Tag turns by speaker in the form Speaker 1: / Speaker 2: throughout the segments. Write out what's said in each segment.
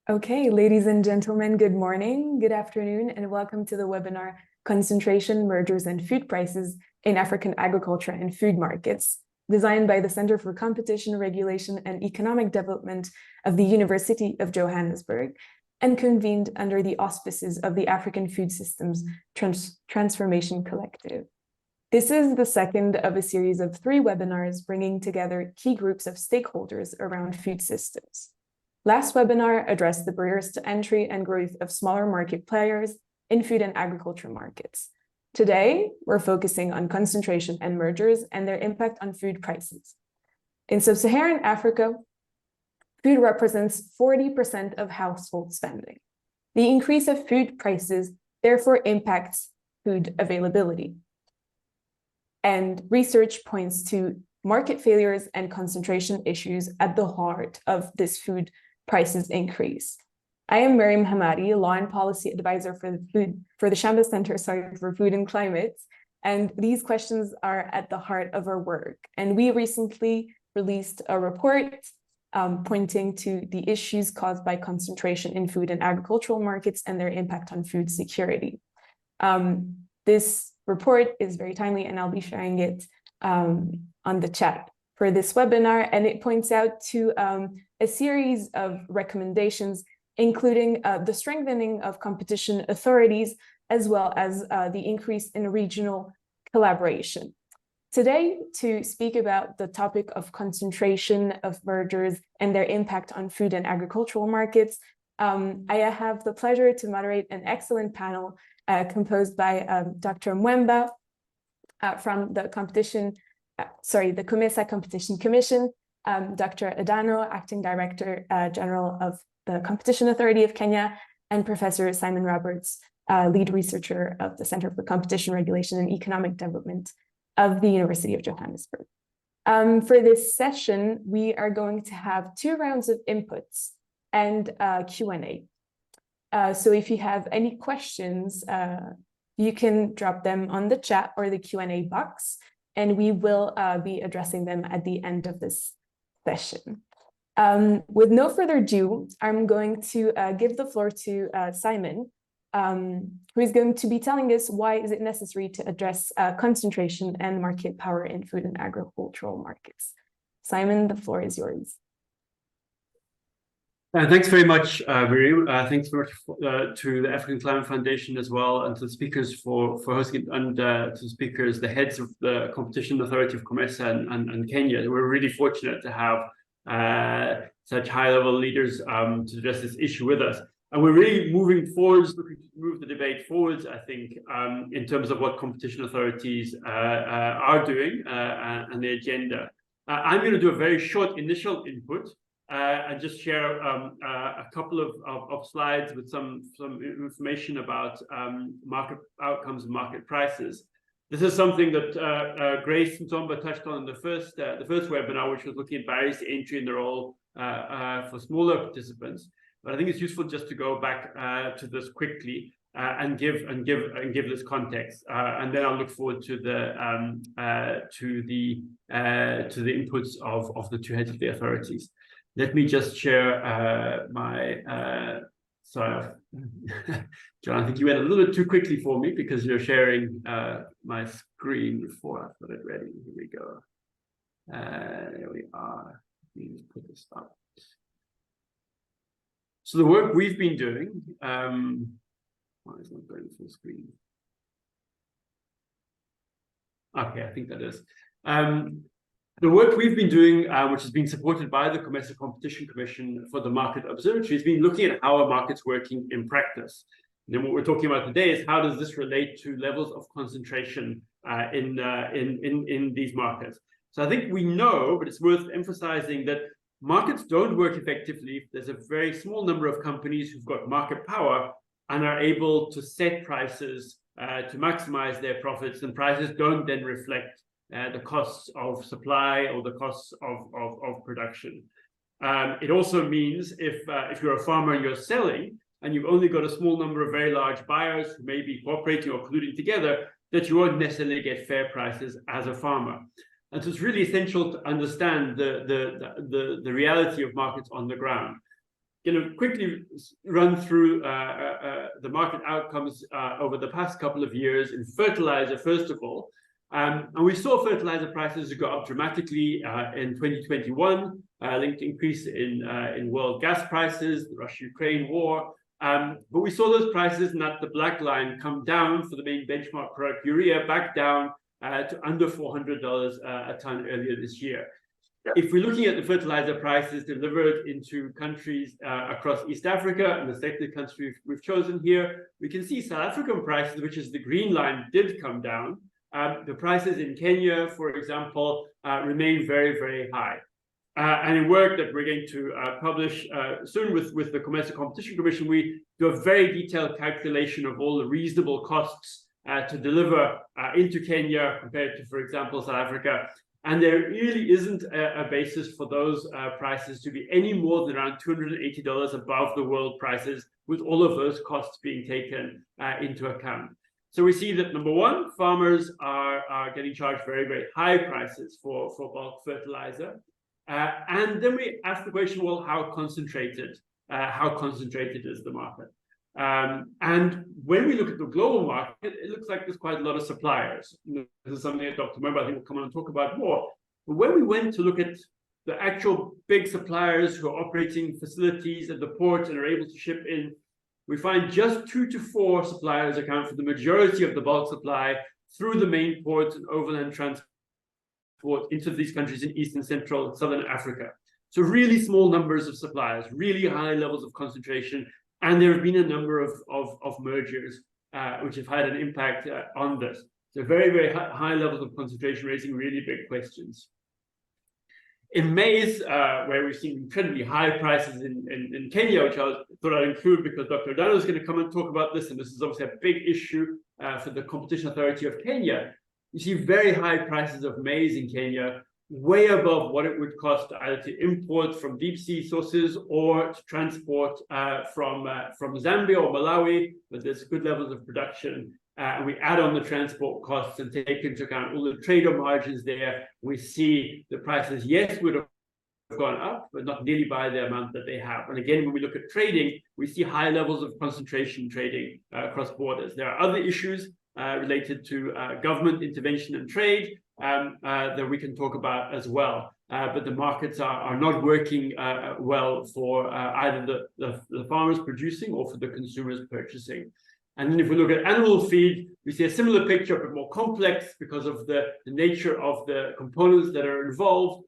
Speaker 1: Okay, ladies and gentlemen, good morning, good afternoon, and welcome to the webinar Concentration, Mergers, and Food Prices in African Agriculture and Food Markets, designed by the Center for Competition, Regulation, and Economic Development of the University of Johannesburg, and convened under the auspices of the African Food Systems Transformation Collective. This is the second of a series of 3 webinars bringing together key groups of stakeholders around food systems. Last webinar addressed the barriers to entry and growth of smaller market players in food and agriculture markets. Today, we're focusing on concentration and mergers and their impact on food prices. In sub-Saharan Africa, food represents 40% of household spending. The increase of food prices therefore impacts food availability. And research points to market failures and concentration issues at the heart of this food prices increase. I am Miriam Hamadi, Law and Policy Advisor for the Shamba Center for Food and Climate, and these questions are at the heart of our work. And we recently released a report pointing to the issues caused by concentration in food and agricultural markets and their impact on food security. This report is very timely, and I'll be sharing it on the chat for this webinar, and it points out to a series of recommendations, including the strengthening of competition authorities, as well as the increase in regional collaboration. Today, to speak about the topic of concentration of mergers and their impact on food and agricultural markets, I have the pleasure to moderate an excellent panel composed by Dr. Mwemba from the the COMESA Competition Commission, Dr. Adano, Acting Director General of the Competition Authority of Kenya, and Professor Simon Roberts, Lead Researcher of the Center for Competition, Regulation, and Economic Development of the University of Johannesburg. For this session, we are going to have 2 rounds of inputs and Q&A. So if you have any questions, you can drop them on the chat or the Q&A box, and we will be addressing them at the end of this session. With no further ado, I'm going to give the floor to Simon, who is going to be telling us why is it necessary to address concentration and market power in food and agricultural markets. Simon, the floor is yours.
Speaker 2: Thanks very much, Miriam. Thanks very much to the African Climate Foundation as well, and to the speakers for hosting, and to the speakers, the heads of the Competition Authority of COMESA and Kenya. We're really fortunate to have such high-level leaders to address this issue with us. And we're really moving forwards, looking to move the debate forwards, I think, in terms of what competition authorities are doing and the agenda. I'm going to do a very short initial input, and just share a couple of slides with some information about market outcomes and market prices. This is something that Grace Ntomba touched on in the first webinar, which was looking at barriers to entry and their role for smaller participants. But I think it's useful just to go back to this quickly and give this context, and then I'll look forward to the inputs of the 2 heads of the authorities. Let me just share sorry, John, I think you went a little bit too quickly for me because you're sharing my screen before I've got it ready. Here we go. There we are. Let me just put this up. So the work we've been doing, why is it not going full screen? Okay, I think that is. The work we've been doing, which has been supported by the COMESA Competition Commission for the Market Observatory, has been looking at how a market's working in practice. And then what we're talking about today is how does this relate to levels of concentration in these markets. So I think we know, but it's worth emphasizing that markets don't work effectively if there's a very small number of companies who've got market power and are able to set prices to maximize their profits, and prices don't then reflect the costs of supply or the costs of production. It also means if you're a farmer and you're selling and you've only got a small number of very large buyers who may be cooperating or colluding together, that you won't necessarily get fair prices as a farmer. And so it's really essential to understand the reality of markets on the ground. quickly run through the market outcomes over the past couple of years in fertilizer, first of all. And we saw fertilizer prices go up dramatically in 2021, linked to increase in world gas prices, the Russia-Ukraine war. But we saw those prices, and that the black line, come down for the main benchmark product, urea, back down to under $400 a ton earlier this year. If we're looking at the fertilizer prices delivered into countries across East Africa, and the selected country we've chosen here, we can see South African prices, which is the green line, did come down. The prices in Kenya, for example, remain very, very high. And in work that we're going to publish soon with the Commercial Competition Commission, we do a very detailed calculation of all the reasonable costs to deliver into Kenya compared to, for example, South Africa. And there really isn't a basis for those prices to be any more than around $280 above the world prices, with all of those costs being taken into account. So we see that, number one, farmers are getting charged very, very high prices for bulk fertilizer. And then we ask the question, well, how concentrated is the market? And when we look at the global market, it looks like there's quite a lot of suppliers. This is something that Dr. Mwemba, I think, will come on and talk about more. But when we went to look at the actual big suppliers who are operating facilities at the port and are able to ship in, we find just 2 to 4 suppliers account for the majority of the bulk supply through the main ports and overland transport into these countries in East and Central Southern Africa. So really small numbers of suppliers, really high levels of concentration. And there have been a number of mergers which have had an impact on this. So very, very high levels of concentration, raising really big questions. In maize, where we've seen incredibly high prices in Kenya, which I thought I'd include because Dr. Odano is going to come and talk about this, and this is obviously a big issue for the Competition Authority of Kenya. You see very high prices of maize in Kenya, way above what it would cost either to import from deep sea sources or to transport from Zambia or Malawi, but there's good levels of production. And we add on the transport costs and take into account all the trader margins there. We see the prices, yes, would have gone up, but not nearly by the amount that they have. And again, when we look at trading, we see high levels of concentration trading across borders. There are other issues related to government intervention and trade that we can talk about as well. But the markets are not working well for either the farmers producing or for the consumers purchasing. And then if we look at animal feed, we see a similar picture, but more complex because of the nature of the components that are involved.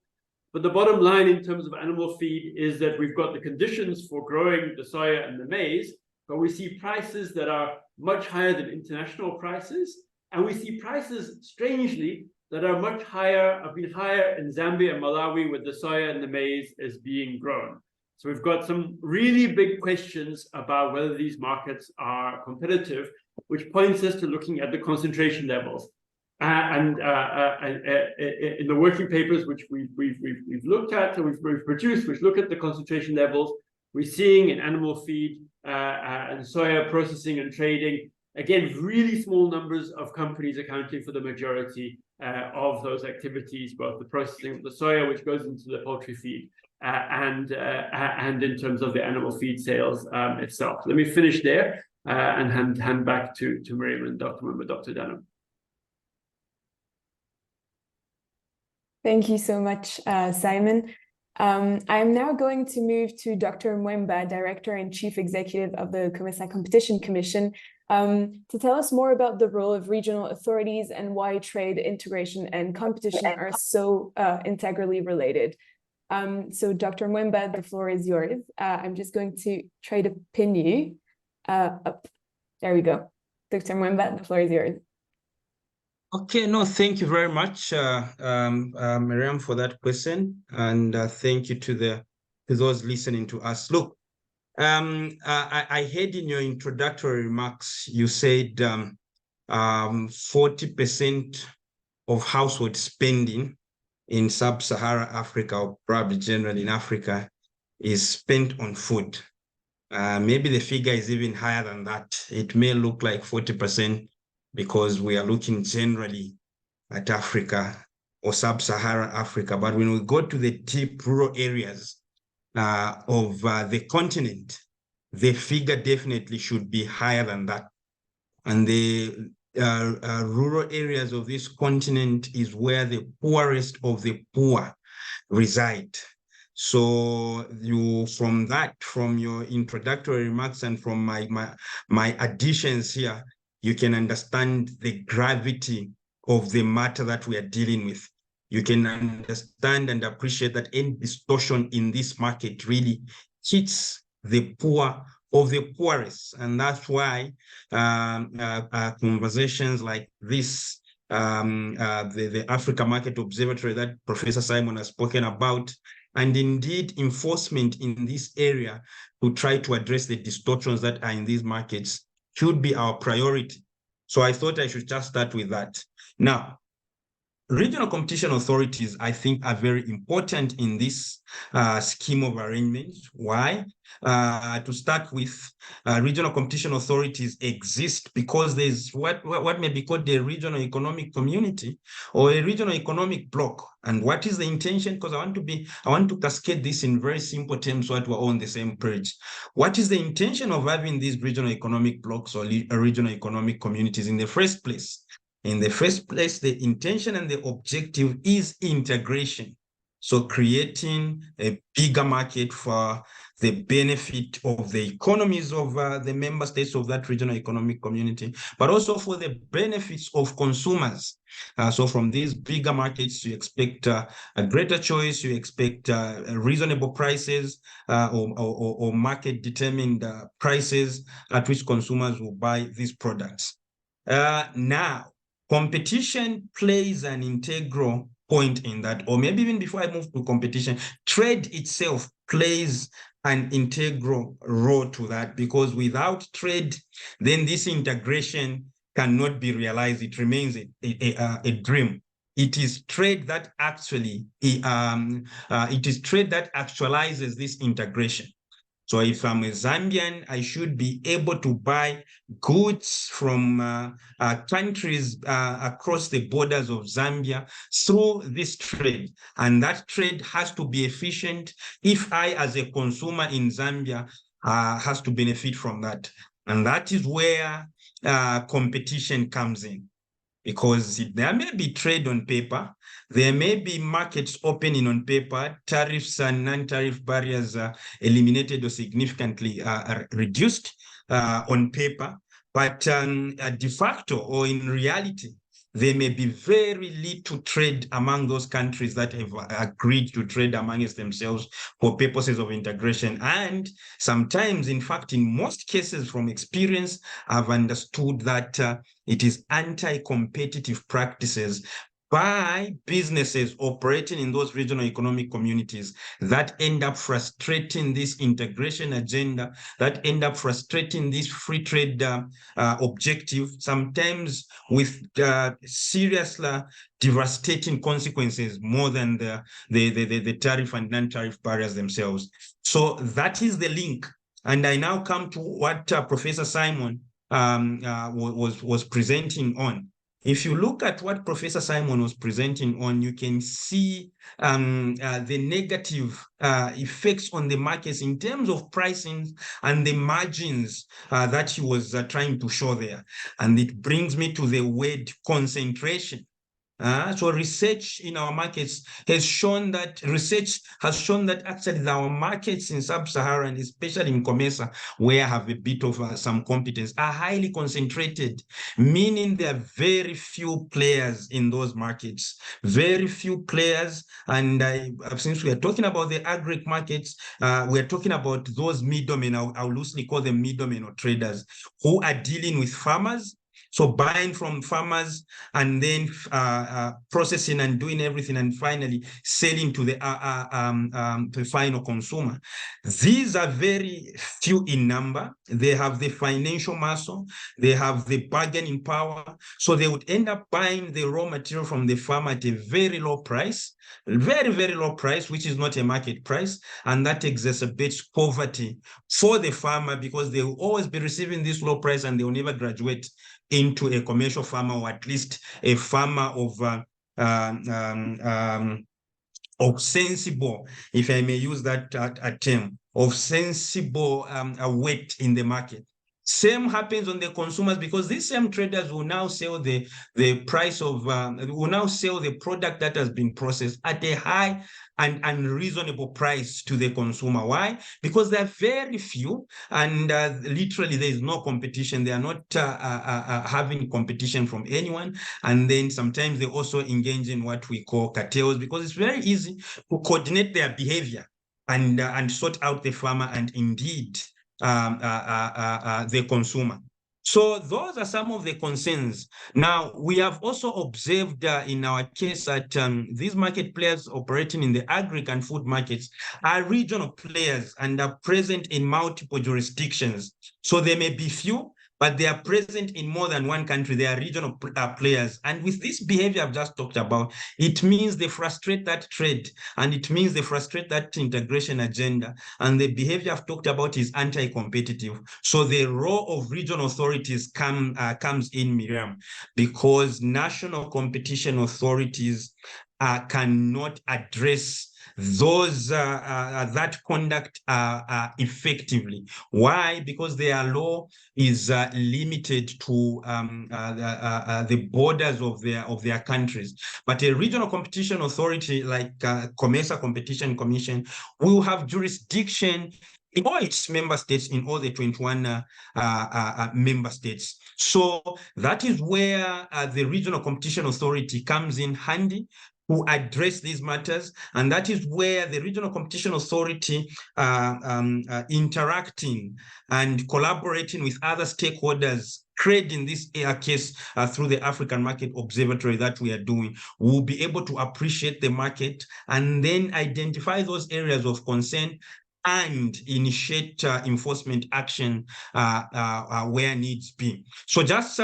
Speaker 2: But the bottom line in terms of animal feed is that we've got the conditions for growing the soya and the maize, but we see prices that are much higher than international prices. And we see prices, strangely, that are much higher, have been higher in Zambia and Malawi, where the soya and the maize is being grown. So we've got some really big questions about whether these markets are competitive, which points us to looking at the concentration levels. And in the working papers which we've looked at and we've produced, which look at the concentration levels, we're seeing in animal feed and soya processing and trading, again, really small numbers of companies accounting for the majority of those activities, both the processing of the soya, which goes into the poultry feed, and in terms of the animal feed sales itself. Let me finish there and hand back to Miriam and Dr. Mwemba, Dr. Odano.
Speaker 1: Thank you so much, Simon. I'm now going to move to Dr. Mwemba, Director and Chief Executive of the Commercial Competition Commission, to tell us more about the role of regional authorities and why trade, integration, and competition are so integrally related. So Dr. Mwemba, the floor is yours. I'm just going to try to pin you up. There we go. Dr. Mwemba, the floor is yours.
Speaker 3: Okay, no, thank you very much, Miriam, for that question, and thank you to those listening to us. Look, I heard in your introductory remarks you said 40% of household spending in sub-Saharan Africa, or probably generally in Africa, is spent on food. Maybe the figure is even higher than that. It may look like 40%. Because we are looking generally at Africa or sub-Saharan Africa. But when we go to the deep rural areas, the continent, the figure definitely should be higher than that. And the rural areas of this continent is where the poorest of the poor reside. So from your introductory remarks and from my additions here, you can understand the gravity of the matter that we are dealing with. You can understand and appreciate that any distortion in this market really hits the poor of the poorest. And that's why conversations like this, the Africa Market Observatory that Professor Simon has spoken about, and indeed enforcement in this area to try to address the distortions that are in these markets should be our priority. So I thought I should just start with that. Now, regional competition authorities, I think, are very important in this scheme of arrangements. Why? To start with, regional competition authorities exist because there's what may be called a regional economic community or a regional economic bloc. And what is the intention? Because I want to cascade this in very simple terms so that we're all on the same page. What is the intention of having these regional economic blocs or regional economic communities in the first place? In the first place, the intention and the objective is integration. So creating a bigger market for the benefit of the economies of the member states of that regional economic community, but also for the benefits of consumers. So from these bigger markets, you expect a greater choice, you expect reasonable prices or market-determined prices at which consumers will buy these products. Now, competition plays an integral point in that, or maybe even before I move to competition, trade itself plays an integral role to that, because without trade, then this integration cannot be realized. It remains a dream. It is trade that actually, actualizes this integration. So if I'm a Zambian, I should be able to buy goods from countries across the borders of Zambia through this trade. And that trade has to be efficient if I, as a consumer in Zambia, has to benefit from that. And that is where competition comes in. Because there may be trade on paper, there may be markets opening on paper, tariffs and non-tariff barriers eliminated or significantly reduced on paper, but de facto or in reality, there may be very little trade among those countries that have agreed to trade amongst themselves for purposes of integration. And sometimes, in fact, in most cases from experience, I've understood that it is anti-competitive practices by businesses operating in those regional economic communities that end up frustrating this integration agenda, that end up frustrating this free trade objective, sometimes with seriously devastating consequences more than the tariff and non-tariff barriers themselves. So that is the link. And I now come to what Professor Simon was presenting on. If you look at what Professor Simon was presenting on, you can see the negative effects on the markets in terms of pricing and the margins that he was trying to show there. And it brings me to the word concentration. So research in our markets has shown that actually our markets in sub-Saharan, especially in COMESA, where I have a bit of some competence, are highly concentrated, meaning there are very few players in those markets, very few players. And since we are talking about the agri markets, we are talking about those middlemen, I'll loosely call them middlemen or traders, who are dealing with farmers. So buying from farmers and then processing and doing everything and finally selling to the final consumer. These are very few in number. They have the financial muscle. They have the bargaining power. So they would end up buying the raw material from the farmer at a very low price, very, very low price, which is not a market price. And that exacerbates poverty for the farmer because they will always be receiving this low price and they will never graduate into a commercial farmer, or at least a farmer of of sensible, if I may use that term, of sensible weight in the market. Same happens on the consumers, because these same traders will now sell the price of will now sell the product that has been processed at a high and unreasonable price to the consumer. Why? Because there are very few, and literally there is no competition. They are not having competition from anyone. And then sometimes they also engage in what we call cartels, because it's very easy to coordinate their behavior and sort out the farmer and indeed the consumer. So those are some of the concerns. Now, we have also observed in our case that these market players operating in the agri and food markets are regional players and are present in multiple jurisdictions. So they may be few, but they are present in more than one country. They are regional players. And with this behavior I've just talked about, it means they frustrate that trade, and it means they frustrate that integration agenda. And the behavior I've talked about is anti-competitive. So the role of regional authorities comes in, Miriam, because national competition authorities cannot address those that conduct effectively. Why? Because their law is limited to the borders of their countries. But a regional competition authority like COMESA Competition Commission will have jurisdiction in all its member states, in all the 21 member states. So that is where the regional competition authority comes in handy to address these matters. And that is where the regional competition authority interacting and collaborating with other stakeholders, creating this case through the African Market Observatory that we are doing, will be able to appreciate the market and then identify those areas of concern and initiate enforcement action where needs be. So just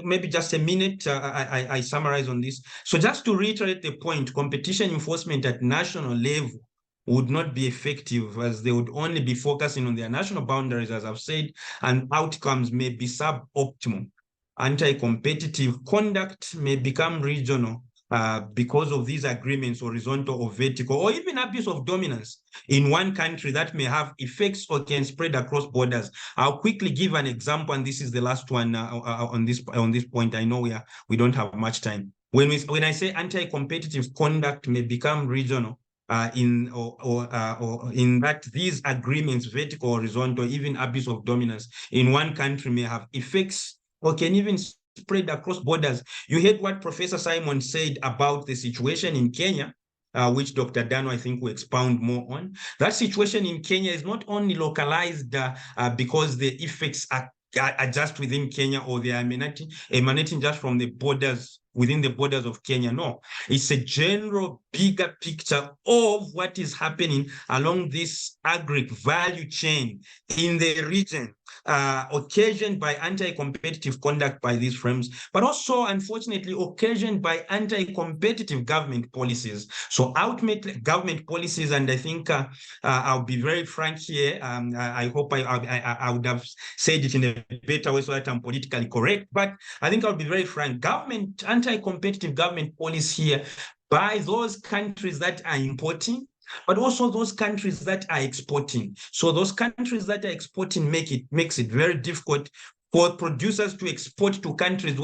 Speaker 3: maybe just a minute, I summarize on this. So just to reiterate the point, competition enforcement at national level would not be effective, as they would only be focusing on their national boundaries, as I've said, and outcomes may be suboptimal. Anti-competitive conduct may become regional because of these agreements, horizontal or vertical, or even abuse of dominance in one country that may have effects or can spread across borders. I'll quickly give an example, and this is the last one on this point. I know we don't have much time. When I say anti-competitive conduct may become regional, in that these agreements, vertical, horizontal, even abuse of dominance in one country may have effects or can even spread across borders. You heard what Professor Simon said about the situation in Kenya, which Dr. Dano, I think, will expound more on. That situation in Kenya is not only localized because the effects are just within Kenya, or they are emanating just from the borders, within the borders of Kenya. No, it's a general bigger picture of what is happening along this agri value chain in the region, occasioned by anti-competitive conduct by these firms, but also, unfortunately, occasioned by anti-competitive government policies. So ultimately, government policies, and I think I'll be very frank here. I hope I would have said it in a better way so that I'm politically correct, but I think I'll be very frank. Anti-competitive government policy here by those countries that are importing, but also those countries that are exporting. So those countries that are exporting makes it very difficult for producers to export to countries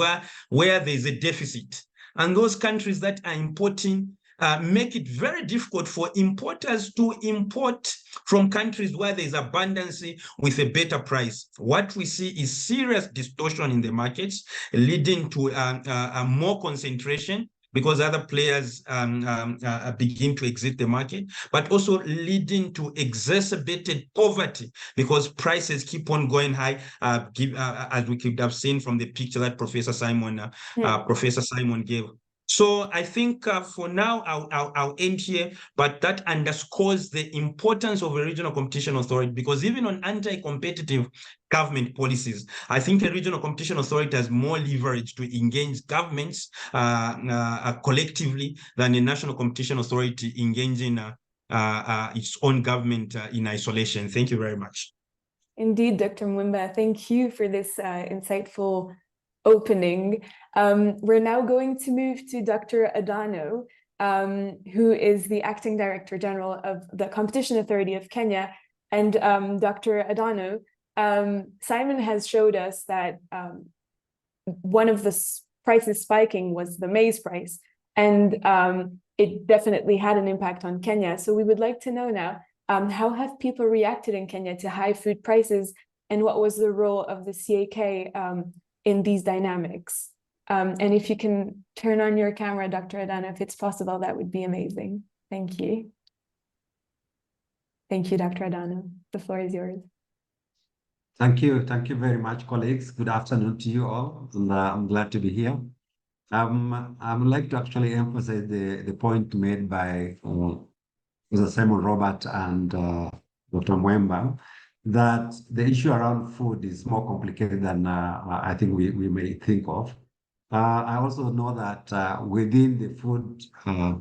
Speaker 3: where there's a deficit. And those countries that are importing make it very difficult for importers to import from countries where there's abundance with a better price. What we see is serious distortion in the markets, leading to more concentration, because other players begin to exit the market, but also leading to exacerbated poverty because prices keep on going high, as we could have seen from the picture that Professor Simon gave. So I think for now, I'll end here, but that underscores the importance of a regional competition authority, because even on anti-competitive government policies, I think a regional competition authority has more leverage to engage governments collectively than a national competition authority engaging its own government in isolation. Thank you very much.
Speaker 1: Indeed, Dr. Mwimba, thank you for this insightful opening. We're now going to move to Dr. Adano. who is the acting director general of the Competition Authority of Kenya, and Dr. Adano, Simon has showed us that one of the prices spiking was the maize price, and it definitely had an impact on Kenya. So we would like to know now, how have people reacted in Kenya to high food prices, and what was the role of the CAK in these dynamics? And if you can turn on your camera, Dr. Adana, if it's possible, that would be amazing. Thank you. Thank you, Dr. Adana. The floor is yours.
Speaker 4: Thank you. Thank you very much, colleagues. Good afternoon to you all. And, I'm glad to be here. I would like to actually emphasize the point made by Mr. Simon Robert and Dr. Mwemba, that the issue around food is more complicated than I think we may think of. I also know that within the food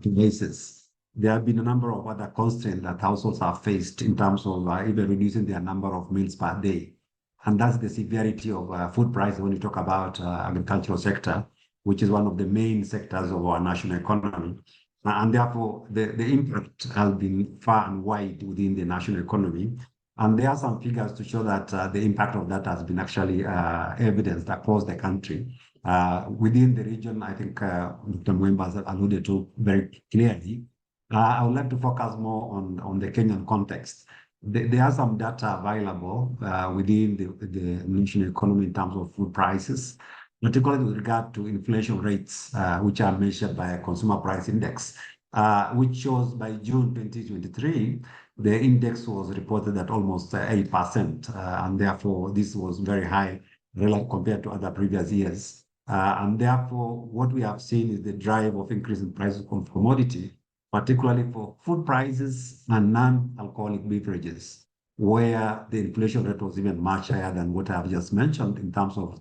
Speaker 4: prices, there have been a number of other constraints that households have faced in terms of even reducing their number of meals per day. And that's the severity of food prices when you talk about agricultural sector, which is one of the main sectors of our national economy. And therefore, the impact has been far and wide within the national economy. And there are some figures to show that the impact of that has been actually evidenced across the country. Within the region, I think Dr. Mwemba has alluded to very clearly. I would like to focus more on the Kenyan context. There are some data available within the national economy in terms of food prices, particularly with regard to inflation rates, which are measured by a consumer price index, which shows by June 2023, the index was reported at almost 8%, and therefore this was very high compared to other previous years. And therefore, what we have seen is the drive of increase in prices of commodity, particularly for food prices and non-alcoholic beverages, where the inflation rate was even much higher than what I've just mentioned in terms of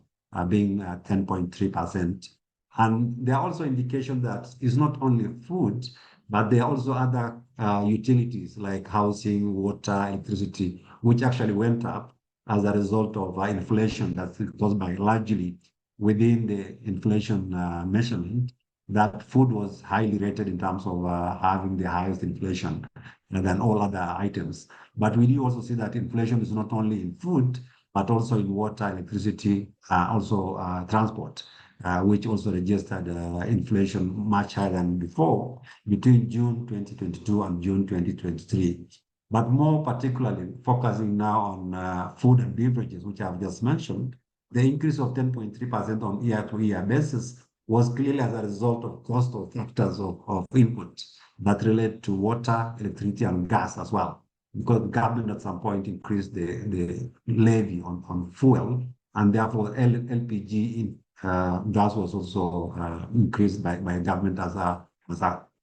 Speaker 4: being 10.3%. And there are also indications that it's not only food, but there are also other utilities like housing, water, electricity, which actually went up as a result of inflation that's caused by largely within the inflation measurement, that food was highly rated in terms of having the highest inflation than all other items. But we do also see that inflation is not only in food, but also in water, electricity, also transport, which also registered inflation much higher than before between June 2022 and June 2023. But more particularly focusing now on food and beverages, which I've just mentioned, the increase of 10.3% on year-to-year basis was clearly as a result of cost of factors of input that relate to water, electricity, and gas as well, because the government at some point increased the levy on fuel, and therefore LPG gas was also increased by government as a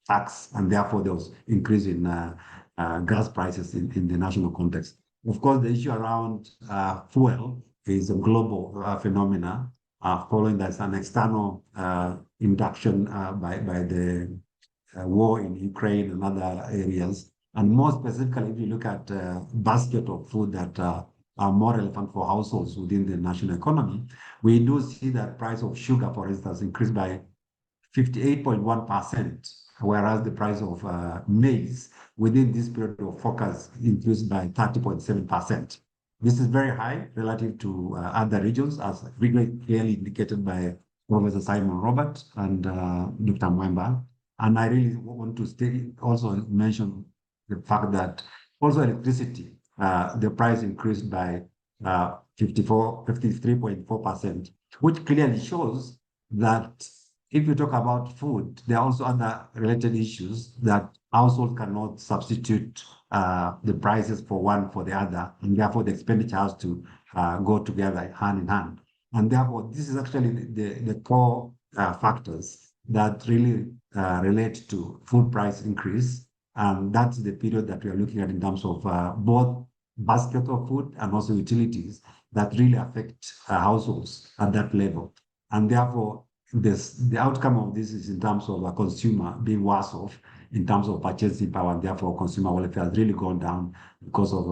Speaker 4: tax, and therefore there was increase in gas prices in the national context. Of course, the issue around fuel is a global phenomena, following that's an external induction by the war in Ukraine and other areas. And more specifically, if you look at basket of food that are more relevant for households within the national economy, we do see that price of sugar, for instance, increased by 58.1%, whereas the price of maize within this period of focus increased by 30.7%. This is very high relative to other regions, as really clearly indicated by Professor Simon Robert and Dr. Mwemba. And I really want to also mention the fact that also electricity, the price increased by 53.4%, which clearly shows that if you talk about food, there are also other related issues that households cannot substitute the prices for one for the other, and therefore the expenditure has to go together hand in hand. And therefore, this is actually the core factors that really relate to food price increase. And that's the period that we are looking at in terms of both basket of food and also utilities that really affect households at that level. And therefore, the outcome of this is in terms of a consumer being worse off in terms of purchasing power, and therefore consumer welfare has really gone down because of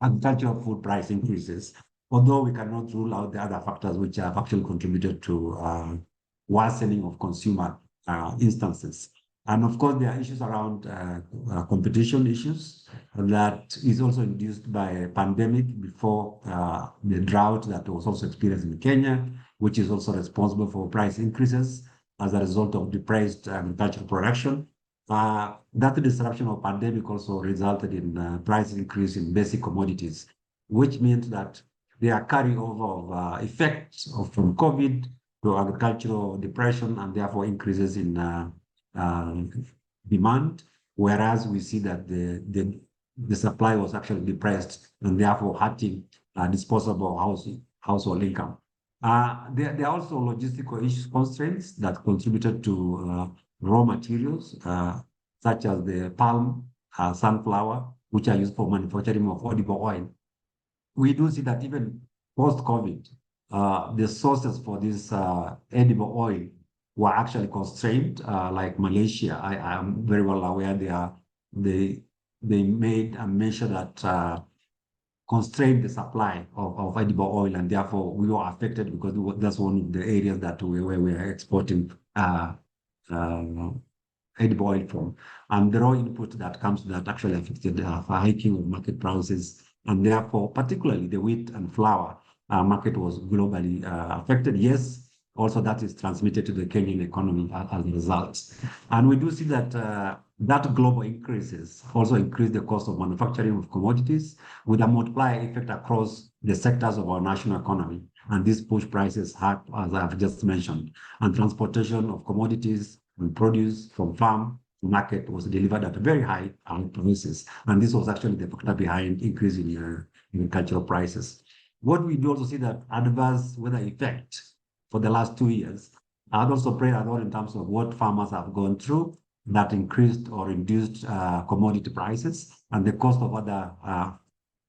Speaker 4: agricultural food price increases, although we cannot rule out the other factors which have actually contributed to worsening of consumer instances. And of course, there are issues around competition issues that is also induced by a pandemic before the drought that was also experienced in Kenya, which is also responsible for price increases as a result of depressed agricultural production. That disruption of pandemic also resulted in price increase in basic commodities, which means that there are carryover of effects from COVID to agricultural depression and therefore increases in demand, whereas we see that the supply was actually depressed and therefore hurting disposable household income. There are also logistical issues constraints that contributed to raw materials, such as the palm, sunflower, which are used for manufacturing of edible oil. We do see that even post-COVID, the sources for this edible oil were actually constrained, like Malaysia. I am very well aware they made a measure that constrained the supply of edible oil, and therefore we were affected because that's one of the areas that we are exporting edible oil from. And the raw input that comes to that actually affected the hiking of market prices, and therefore particularly the wheat and flour market was globally affected. Yes, also that is transmitted to the Kenyan economy as a result. And we do see that that global increases also increase the cost of manufacturing of commodities with a multiplier effect across the sectors of our national economy. And this push prices up, as I've just mentioned. And transportation of commodities and produce from farm to market was delivered at very high prices. And this was actually the factor behind increase in agricultural prices. What we do also see that adverse weather effect for the last 2 years had also played a role in terms of what farmers have gone through that increased or reduced commodity prices and the cost of other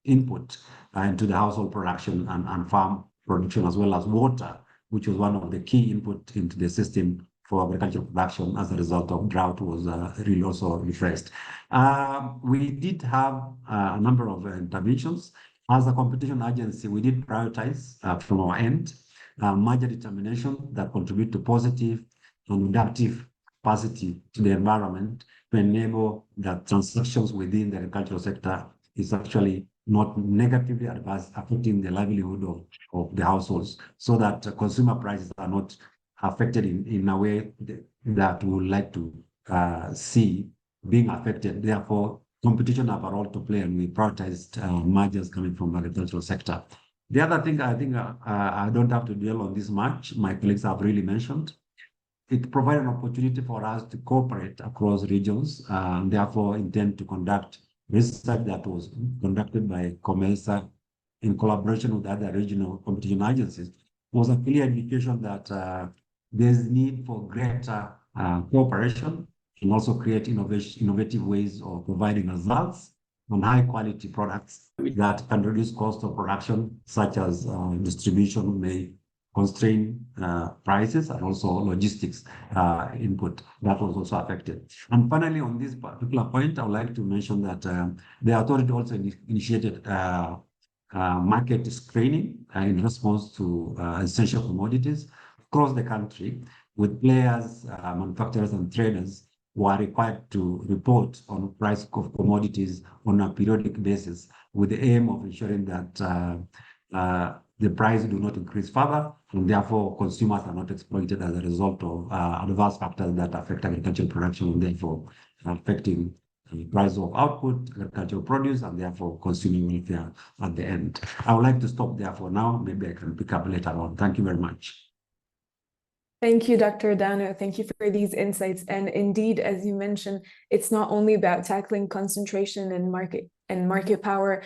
Speaker 4: input into the household production and farm production, as well as water, which was one of the key input into the system for agricultural production as a result of drought was really also refreshed. We did have a number of interventions. As a competition agency, we did prioritize from our end major determination that contribute to positive and adaptive capacity to the environment to enable that transactions within the agricultural sector is actually not negatively affecting the livelihood of the households, so that consumer prices are not affected in a way that we would like to see being affected. Therefore, competition have a role to play, and we prioritized mergers coming from the agricultural sector. The other thing I think I don't have to dwell on this much, my colleagues have really mentioned. It provided an opportunity for us to cooperate across regions, and therefore intend to conduct research that was conducted by COMESA in collaboration with other regional competition agencies. Was a clear indication that there's need for greater cooperation and also create innovative ways of providing results on high quality products that can reduce cost of production, such as distribution may constrain prices, and also logistics input that was also affected. And finally, on this particular point, I would like to mention that the authority also initiated market screening in response to essential commodities across the country, with players, manufacturers, and traders who are required to report on price of commodities on a periodic basis, with the aim of ensuring that the price do not increase further, and therefore consumers are not exploited as a result of adverse factors that affect agricultural production, and therefore affecting the price of output, agricultural produce, and therefore consumer welfare at the end. I would like to stop there for now. Maybe I can pick up later on. Thank you very much.
Speaker 1: Thank you, Dr. Dano. Thank you for these insights. And indeed, as you mentioned, it's not only about tackling concentration and market power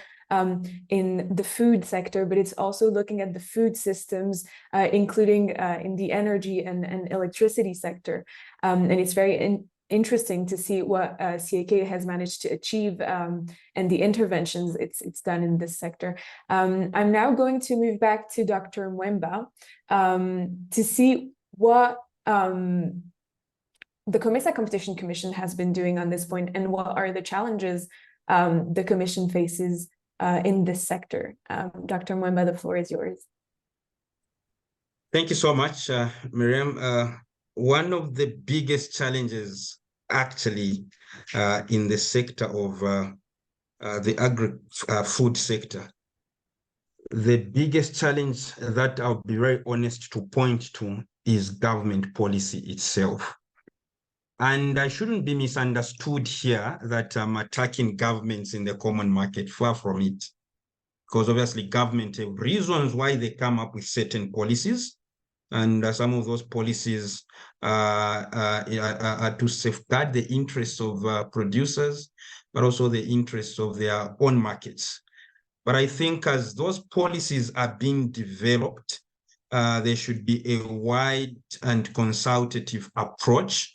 Speaker 1: in the food sector, but it's also looking at the food systems, including in the energy and electricity sector. And it's very interesting to see what CAK has managed to achieve and the interventions it's done in this sector. I'm now going to move back to Dr. Mwemba to see what the COMESA Competition Commission has been doing on this point, and what are the challenges the Commission faces in this sector. Dr. Mwemba, the floor is yours.
Speaker 3: Thank you so much, Miriam. One of the biggest challenges actually in the sector of the agri-food sector. The biggest challenge that I'll be very honest to point to is government policy itself. And I shouldn't be misunderstood here that I'm attacking governments in the common market, far from it. Because obviously government have reasons why they come up with certain policies. And some of those policies are to safeguard the interests of producers, but also the interests of their own markets. But I think as those policies are being developed, there should be a wide and consultative approach,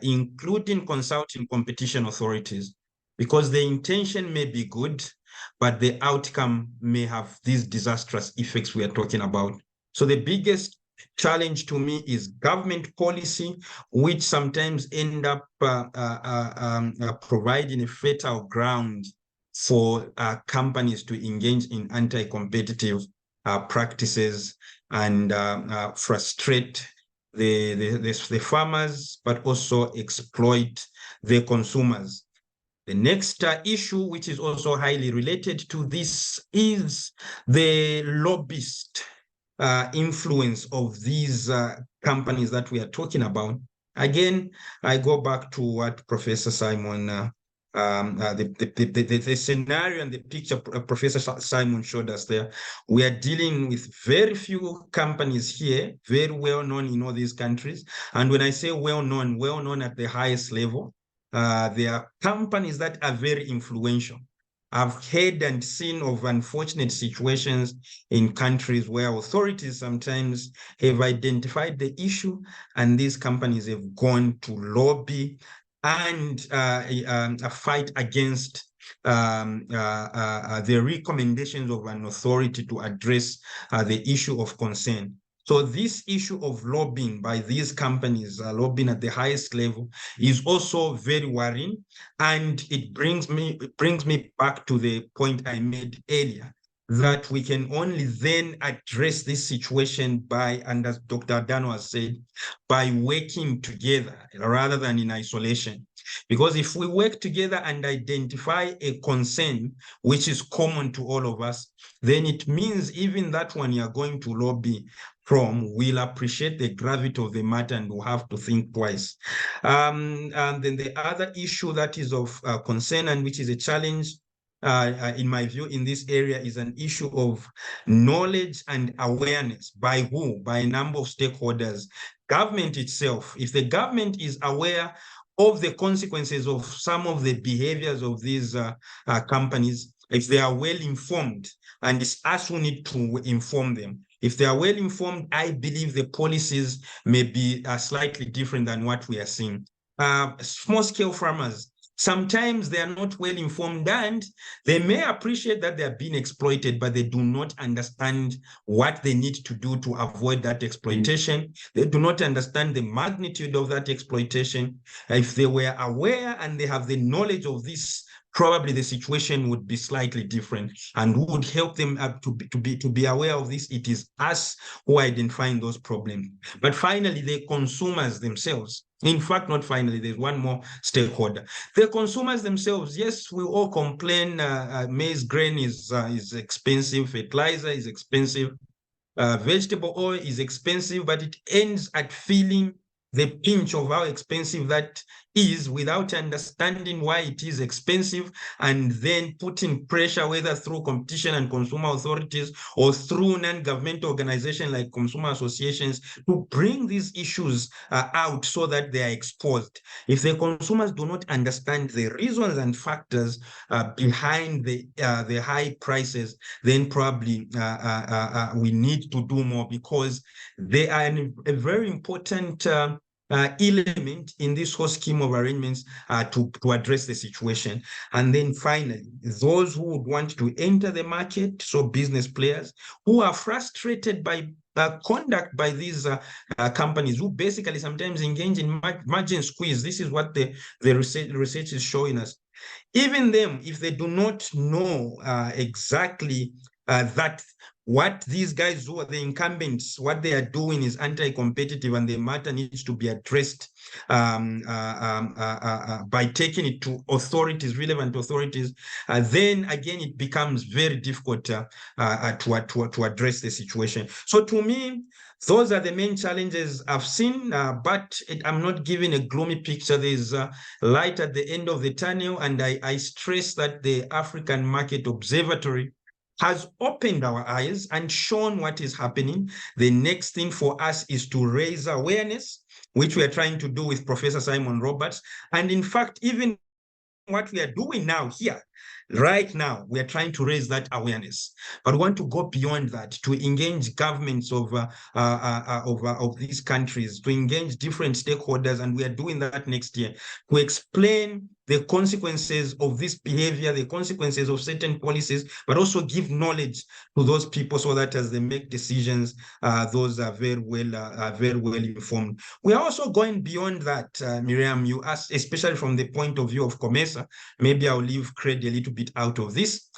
Speaker 3: including consulting competition authorities, because the intention may be good, but the outcome may have these disastrous effects we are talking about. So the biggest challenge to me is government policy, which sometimes end up providing a fertile ground for companies to engage in anti-competitive practices and frustrate the farmers, but also exploit the consumers. The next issue, which is also highly related to this, is the lobbyist influence of these companies that we are talking about. Again, I go back to what Professor Simon, the scenario and the picture Professor Simon showed us there. We are dealing with very few companies here, very well known in all these countries. And when I say well known at the highest level, there are companies that are very influential. I've heard and seen of unfortunate situations in countries where authorities sometimes have identified the issue and these companies have gone to lobby and fight against the recommendations of an authority to address the issue of concern. So this issue of lobbying by these companies, lobbying at the highest level, is also very worrying. And it brings me back to the point I made earlier, that we can only then address this situation by, and as Dr. Adano has said, by working together rather than in isolation. Because if we work together and identify a concern which is common to all of us, then it means even that one you are going to lobby from will appreciate the gravity of the matter and will have to think twice. And then the other issue that is of concern and which is a challenge, in my view, in this area is an issue of knowledge and awareness. By who? By a number of stakeholders. Government itself. If the government is aware of the consequences of some of the behaviors of these companies, if they are well informed, and it's us who need to inform them. If they are well informed, I believe the policies may be slightly different than what we are seeing. Small-scale farmers, sometimes they are not well informed and they may appreciate that they are being exploited, but they do not understand what they need to do to avoid that exploitation. They do not understand the magnitude of that exploitation. If they were aware and they have the knowledge of this, probably the situation would be slightly different and would help them to be aware of this. It is us who are identifying those problems. But finally, the consumers themselves. In fact, not finally, there's one more stakeholder. The consumers themselves, yes, we all complain maize grain is expensive, fertilizer is expensive, vegetable oil is expensive, but it ends at feeling the pinch of how expensive that is without understanding why it is expensive, and then putting pressure, whether through competition and consumer authorities or through non-governmental organizations like consumer associations, to bring these issues out so that they are exposed. If the consumers do not understand the reasons and factors behind the high prices, then probably we need to do more, because they are a very important element in this whole scheme of arrangements to address the situation. And then finally, those who would want to enter the market, so business players who are frustrated by conduct by these companies, who basically sometimes engage in margin squeeze. This is what the research is showing us. Even them, if they do not know exactly that what these guys who are the incumbents, what they are doing is anti-competitive, and the matter needs to be addressed by taking it to authorities, relevant authorities. Then again, it becomes very difficult to address the situation. So to me, those are the main challenges I've seen, but I'm not giving a gloomy picture. There's light at the end of the tunnel, and I stress that the African Market Observatory has opened our eyes and shown what is happening. The next thing for us is to raise awareness, which we are trying to do with Professor Simon Roberts. And in fact, even what we are doing now here, right now, we are trying to raise that awareness, but we want to go beyond that, to engage governments of these countries, to engage different stakeholders, and we are doing that next year, to explain the consequences of this behavior, the consequences of certain policies, but also give knowledge to those people so that as they make decisions, those are very well informed. We are also going beyond that, Miriam. You asked, especially from the point of view of COMESA. Maybe I'll leave credit a little bit out of this.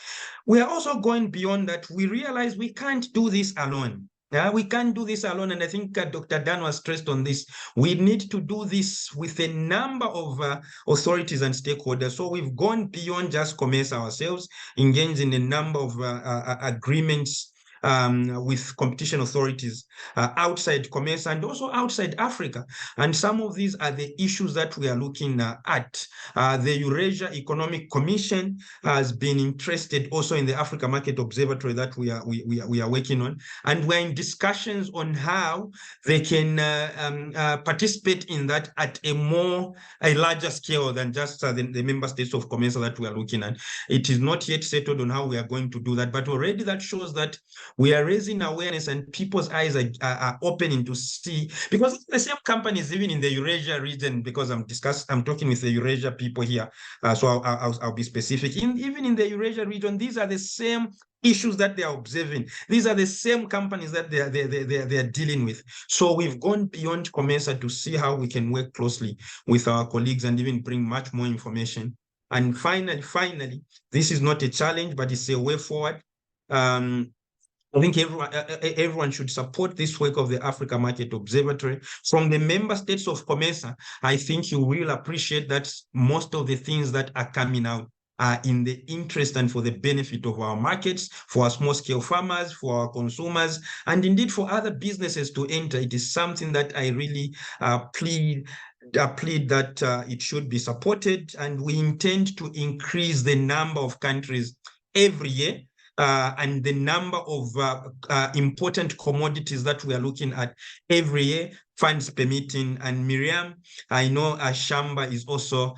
Speaker 3: We are also going beyond that. We realize we can't do this alone. We can't do this alone, and I think Dr. Dan was stressed on this. We need to do this with a number of authorities and stakeholders. So we've gone beyond just COMESA ourselves, engaged in a number of agreements with competition authorities outside COMESA and also outside Africa. And some of these are the issues that we are looking at. The Eurasia Economic Commission has been interested also in the Africa Market Observatory that we are working on. And we're in discussions on how they can participate in that at a larger scale than just the member states of COMESA that we are looking at. It is not yet settled on how we are going to do that, but already that shows that we are raising awareness and people's eyes are opening to see, because the same companies, even in the Eurasia region, because I'm talking with the Eurasia people here, so I'll be specific. Even in the Eurasia region, these are the same issues that they are observing. These are the same companies that they are dealing with. So we've gone beyond COMESA to see how we can work closely with our colleagues and even bring much more information. And finally, this is not a challenge, but it's a way forward. I think everyone should support this work of the Africa Market Observatory. From the member states of COMESA, I think you will appreciate that most of the things that are coming out are in the interest and for the benefit of our markets, for our small-scale farmers, for our consumers, and indeed for other businesses to enter. It is something that I really plead that it should be supported, and we intend to increase the number of countries every year. And the number of important commodities that we are looking at every year, funds permitting. And Miriam, I know Shamba is also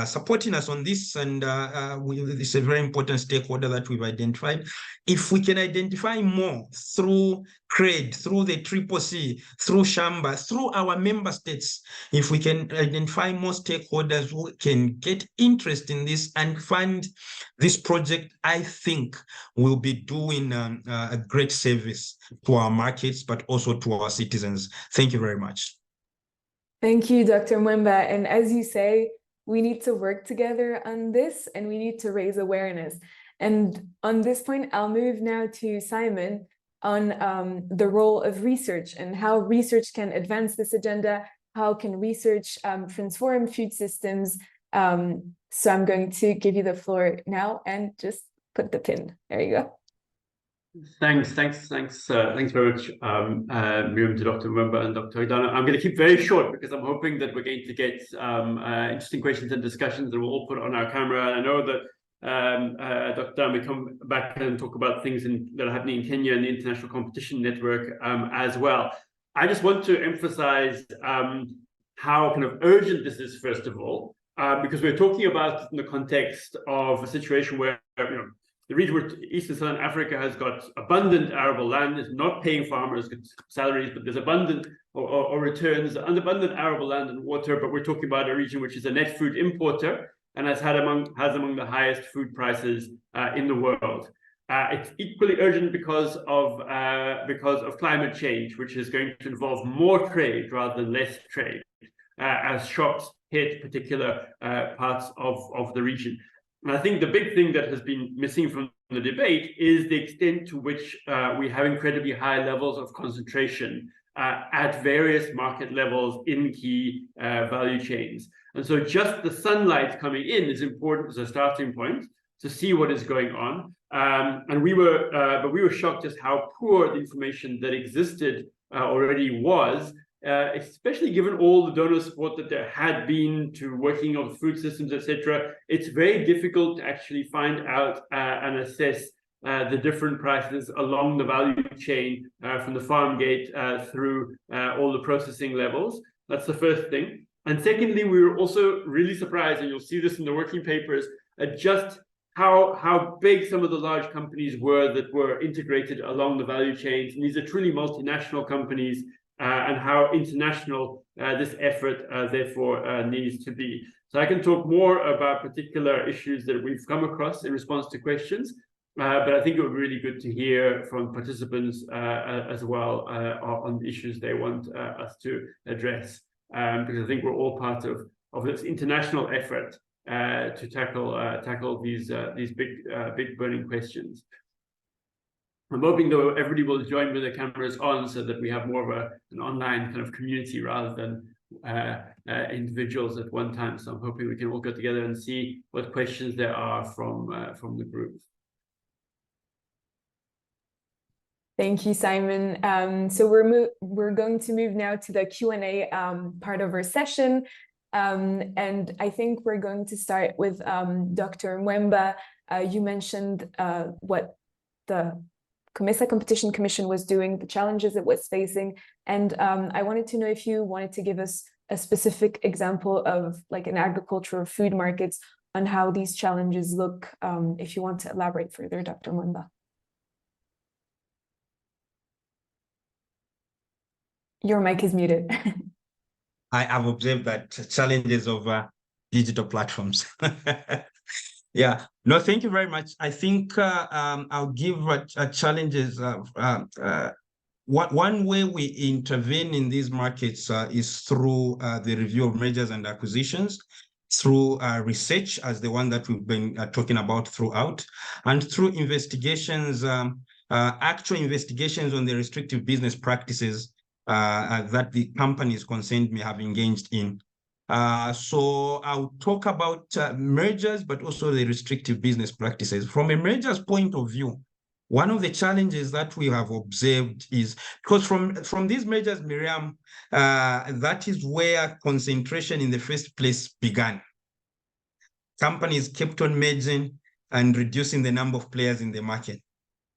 Speaker 3: supporting us on this, and it's a very important stakeholder that we've identified. If we can identify more through CRED, through the CCC, through Shamba, through our member states, if we can identify more stakeholders who can get interest in this and fund this project, I think we'll be doing a great service to our markets, but also to our citizens. Thank you very much.
Speaker 1: Thank you, Dr. Mwemba. And as you say, we need to work together on this, and we need to raise awareness. And on this point, I'll move now to Simon on the role of research and how research can advance this agenda. How can research transform food systems? So I'm going to give you the floor now and just put the pin. There you go.
Speaker 2: Thanks very much, Miriam, to Dr. Mwemba and Dr. Idana. I'm going to keep very short because I'm hoping that we're going to get interesting questions and discussions that we'll all put on our camera. I know that Dr. Dan will come back and talk about things that are happening in Kenya and the International Competition Network as well. I just want to emphasize how kind of urgent this is, first of all, because we're talking about it in the context of a situation where, the region where East and Southern Africa has got abundant arable land, is not paying farmers good salaries, but there's abundant or returns, and abundant arable land and water. But we're talking about a region which is a net food importer and has among the highest food prices in the world. It's equally urgent because of climate change, which is going to involve more trade rather than less trade, as shocks hit particular parts of the region. And I think the big thing that has been missing from the debate is the extent to which we have incredibly high levels of concentration at various market levels in key value chains. And so just the sunlight coming in is important as a starting point to see what is going on. But we were shocked just how poor the information that existed already was, especially given all the donor support that there had been to working on food systems, etc. It's very difficult to actually find out and assess the different prices along the value chain from the farm gate through all the processing levels. That's the first thing. And secondly, we were also really surprised, and you'll see this in the working papers, at just how big some of the large companies were that were integrated along the value chains. And these are truly multinational companies, and how international this effort therefore needs to be. So I can talk more about particular issues that we've come across in response to questions, but I think it would be really good to hear from participants as well on the issues they want us to address, because I think we're all part of this international effort to tackle these big burning questions. I'm hoping, though, everybody will join with their cameras on so that we have more of an online kind of community rather than individuals at one time. So I'm hoping we can all go together and see what questions there are from the group.
Speaker 1: Thank you, Simon. So we're going to move now to the Q&A part of our session. And I think we're going to start with Dr. Mwemba. You mentioned what the COMESA Competition Commission was doing, the challenges it was facing. And I wanted to know if you wanted to give us a specific example of like an agriculture or food markets on how these challenges look, if you want to elaborate further, Dr. Mwemba. Your mic is muted.
Speaker 3: I have observed that challenges of digital platforms. Yeah, no, thank you very much. I think I'll give challenges. One way we intervene in these markets is through the review of mergers and acquisitions, through research, as the one that we've been talking about throughout, and through investigations, actual investigations on the restrictive business practices that the companies concerned may have engaged in. So I'll talk about mergers, but also the restrictive business practices. From a mergers point of view, one of the challenges that we have observed is, because from these mergers, Miriam, that is where concentration in the first place began. Companies kept on merging and reducing the number of players in the market.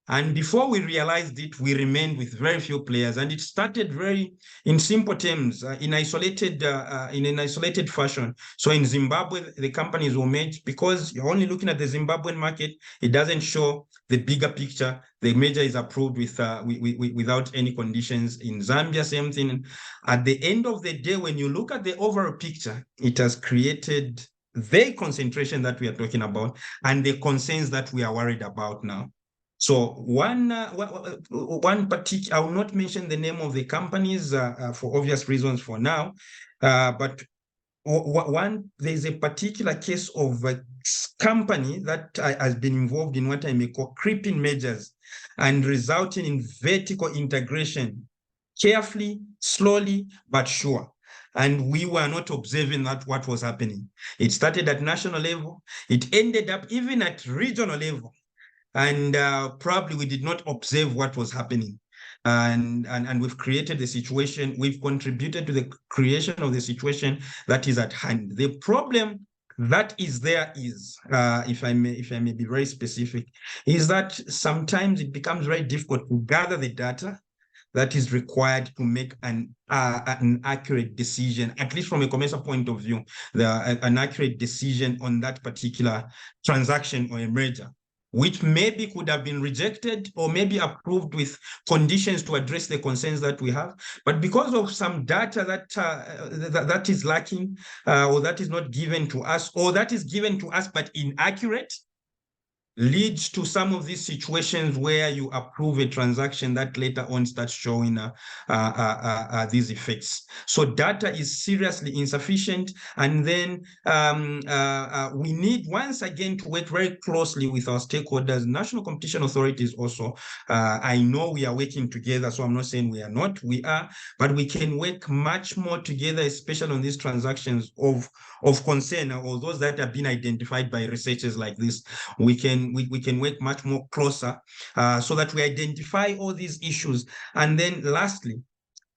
Speaker 3: And before we realized it, we remained with very few players, and it started in simple terms, in an isolated fashion. So in Zimbabwe, the companies were merged because you're only looking at the Zimbabwean market. It doesn't show the bigger picture. The merger is approved without any conditions. In Zambia, same thing. At the end of the day, when you look at the overall picture, it has created the concentration that we are talking about and the concerns that we are worried about now. So one particular, I will not mention the name of the companies for obvious reasons for now, but there's a particular case of a company that has been involved in what I may call creeping mergers and resulting in vertical integration, carefully, slowly, but sure. And we were not observing what was happening. It started at national level. It ended up even at regional level. And probably we did not observe what was happening. And we've created the situation, we've contributed to the creation of the situation that is at hand. The problem that is there is, if I may be very specific, is that sometimes it becomes very difficult to gather the data that is required to make an accurate decision, at least from a commercial point of view, an accurate decision on that particular transaction or a merger, which maybe could have been rejected or maybe approved with conditions to address the concerns that we have. But because of some data that is lacking or that is not given to us, or that is given to us but inaccurate, leads to some of these situations where you approve a transaction that later on starts showing these effects. So data is seriously insufficient. And then we need, once again, to work very closely with our stakeholders, national competition authorities also. I know we are working together, so I'm not saying we are not, we are, but we can work much more together, especially on these transactions of concern, or those that have been identified by researchers like this. We can work much more closer so that we identify all these issues. And then lastly,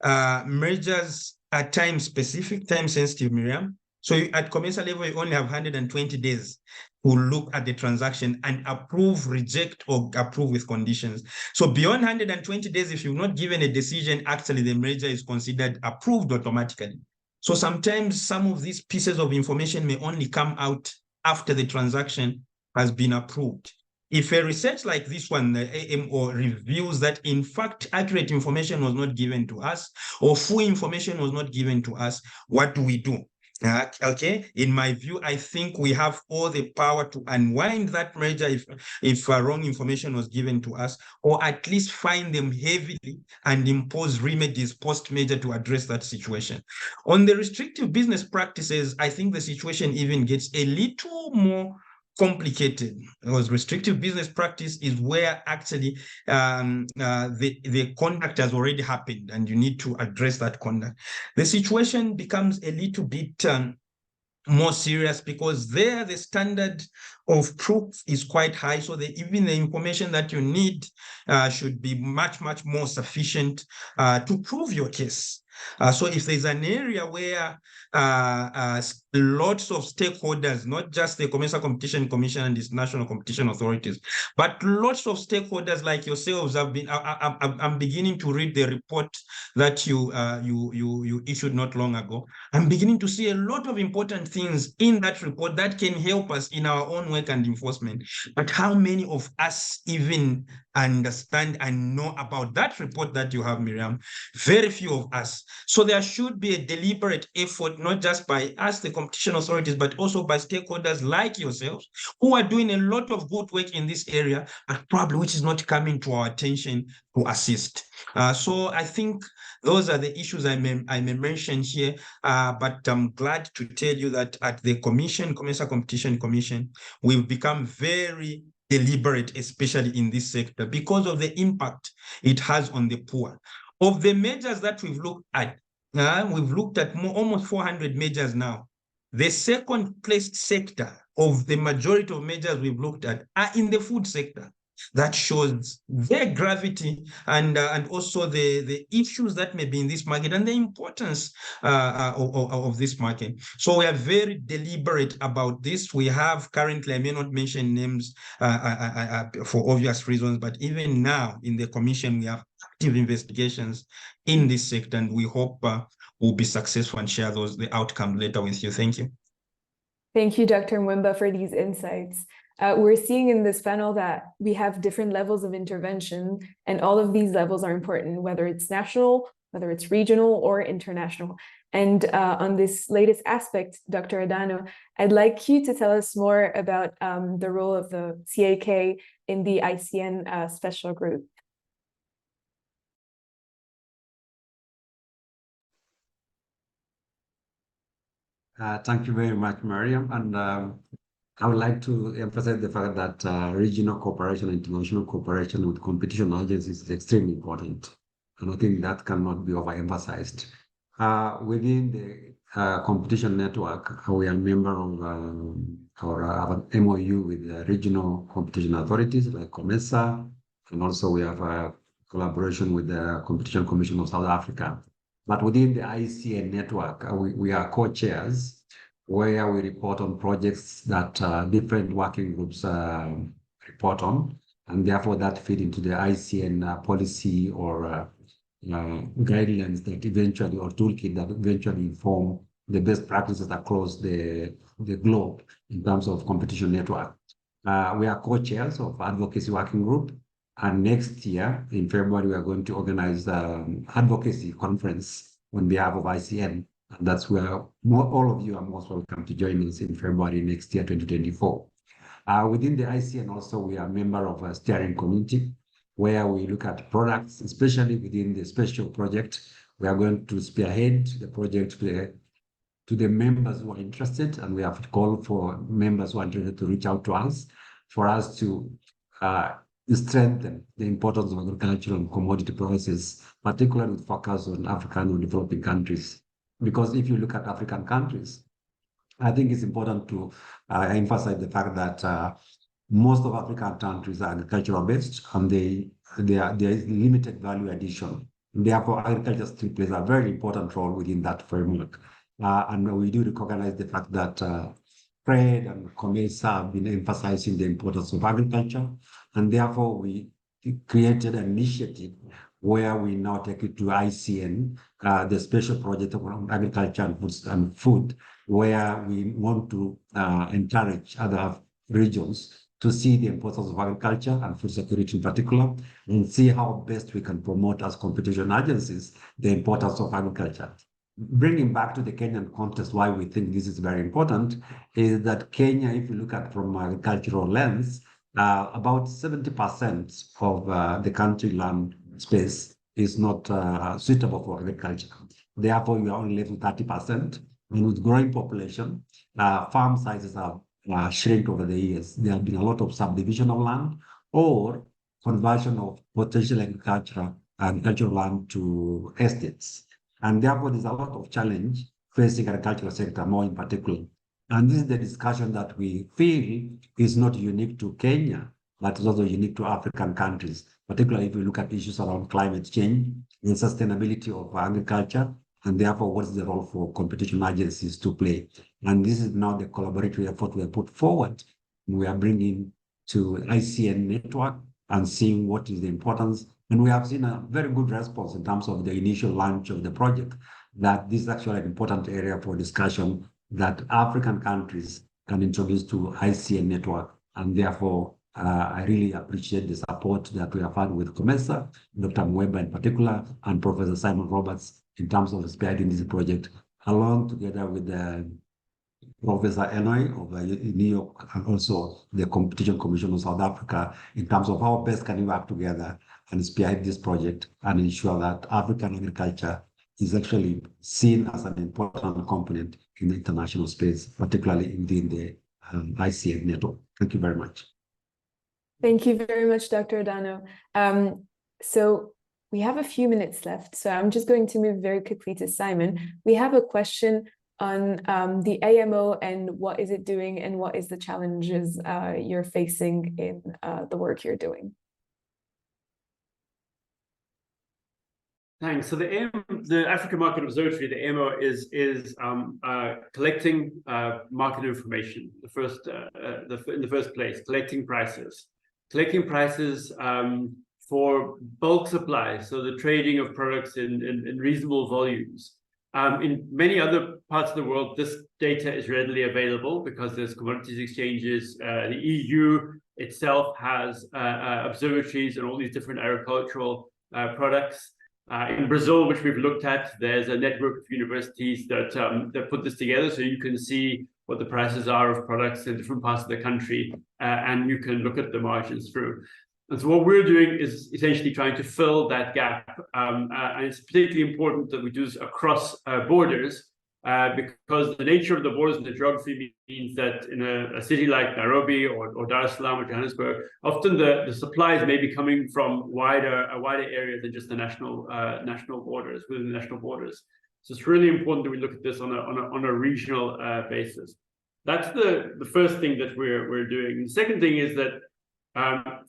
Speaker 3: mergers are time specific, time sensitive, Miriam. So at commercial level, you only have 120 days to look at the transaction and approve, reject, or approve with conditions. So beyond 120 days, if you've not given a decision, actually the merger is considered approved automatically. So sometimes some of these pieces of information may only come out after the transaction has been approved. If a research like this one, the AMO, reveals that in fact accurate information was not given to us, or full information was not given to us, what do we do? Okay, in my view, I think we have all the power to unwind that merger if wrong information was given to us, or at least fine them heavily and impose remedies post-merger to address that situation. On the restrictive business practices, I think the situation even gets a little more complicated, because restrictive business practice is where actually the conduct has already happened and you need to address that conduct. The situation becomes a little bit more serious, because there the standard of proof is quite high. So even the information that you need should be much, much more sufficient to prove your case. So if there's an area where lots of stakeholders, not just the Commercial Competition Commission and its national competition authorities, but lots of stakeholders like yourselves have been, I'm beginning to read the report that you issued not long ago. I'm beginning to see a lot of important things in that report that can help us in our own work and enforcement. But how many of us even understand and know about that report that you have, Miriam? Very few of us. So there should be a deliberate effort, not just by us, the competition authorities, but also by stakeholders like yourselves, who are doing a lot of good work in this area, but probably which is not coming to our attention to assist. So I think those are the issues I may mention here, but I'm glad to tell you that at the Commercial Competition Commission, we've become very deliberate, especially in this sector, because of the impact it has on the poor. Of the measures that we've looked at almost 400 measures now. The second place sector of the majority of measures we've looked at are in the food sector. That shows their gravity and also the issues that may be in this market and the importance of this market. So we are very deliberate about this. We have currently, I may not mention names for obvious reasons, but even now in the commission, we have active investigations in this sector, and we hope we'll be successful and share the outcome later with you. Thank you.
Speaker 1: Thank you, Dr. Mwimba, for these insights. We're seeing in this panel that we have different levels of intervention, and all of these levels are important, whether it's national, whether it's regional or international. And on this latest aspect, Dr. Adano, I'd like you to tell us more about the role of the CAK in the ICN special group.
Speaker 4: Thank you very much, Mariam. And I would like to emphasize the fact that regional cooperation and international cooperation with competition agencies is extremely important. And I think that cannot be overemphasized. Within the competition network, we are a member of our MOU with the regional competition authorities like COMESA, and also we have a collaboration with the Competition Commission of South Africa. But within the ICN network, we are co-chairs where we report on projects that different working groups report on, and therefore that feed into the ICN policy or guidelines that eventually, or toolkit that eventually inform the best practices across the globe in terms of competition network. We are co-chairs of advocacy working group. And next year, in February, we are going to organize an advocacy conference on behalf of ICN. And that's where all of you are most welcome to join us in February next year, 2024. Within the ICN also, we are a member of a steering committee where we look at products, especially within the special project. We are going to spearhead the project to the members who are interested, and we have called for members who are interested to reach out to us for us to strengthen the importance of agricultural and commodity prices, particularly with focus on African or developing countries. Because if you look at African countries, I think it's important to emphasize the fact that most of African countries are agricultural based, and there is limited value addition. Therefore, agriculture still plays a very important role within that framework. And we do recognize the fact that trade and commerce have been emphasizing the importance of agriculture, and therefore we created an initiative where we now take it to ICN, the special project around agriculture and food, where we want to encourage other regions to see the importance of agriculture and food security in particular, and see how best we can promote as competition agencies the importance of agriculture. Bringing back to the Kenyan context, why we think this is very important is that Kenya, if you look at from an agricultural lens, about 70% of the country land space is not suitable for agriculture. Therefore, you are only left with 30%. And with growing population, farm sizes have shrink over the years. There have been a lot of subdivision of land or conversion of potential agricultural land to estates. And therefore, there's a lot of challenge facing agricultural sector more in particular. And this is the discussion that we feel is not unique to Kenya, but is also unique to African countries, particularly if we look at issues around climate change and sustainability of agriculture, and therefore what is the role for competition agencies to play. And this is now the collaborative effort we have put forward. We are bringing to ICN network and seeing what is the importance. And we have seen a very good response in terms of the initial launch of the project, that this is actually an important area for discussion that African countries can introduce to ICN network. And therefore, I really appreciate the support that we have had with COMESA, Dr. Mweba in particular, and Professor Simon Roberts in terms of spearheading this project, along together with Professor Enoy of New York, and also the Competition Commission of South Africa, in terms of how best can we work together and spearhead this project and ensure that African agriculture is actually seen as an important component in the international space, particularly within the ICN network. Thank you very much.
Speaker 1: Thank you very much, Dr. Adano. So we have a few minutes left, so I'm just going to move very quickly to Simon. We have a question on the AMO and what is it doing and what is the challenges you're facing in the work you're doing.
Speaker 2: Thanks. So the African Market Observatory, the AMO, is collecting market information. In the first place, collecting prices for bulk supply, so the trading of products in reasonable volumes. In many other parts of the world, this data is readily available because there's commodities exchanges. The EU itself has observatories and all these different agricultural products. In Brazil, which we've looked at, there's a network of universities that put this together, so you can see what the prices are of products in different parts of the country, and you can look at the margins through. And so what we're doing is essentially trying to fill that gap, and it's particularly important that we do this across borders, because the nature of the borders and the geography means that in a city like Nairobi or Dar es Salaam or Johannesburg, often the supplies may be coming from a wider area than just the national borders, within the national borders. So it's really important that we look at this on a regional basis. That's the first thing that we're doing. The second thing is that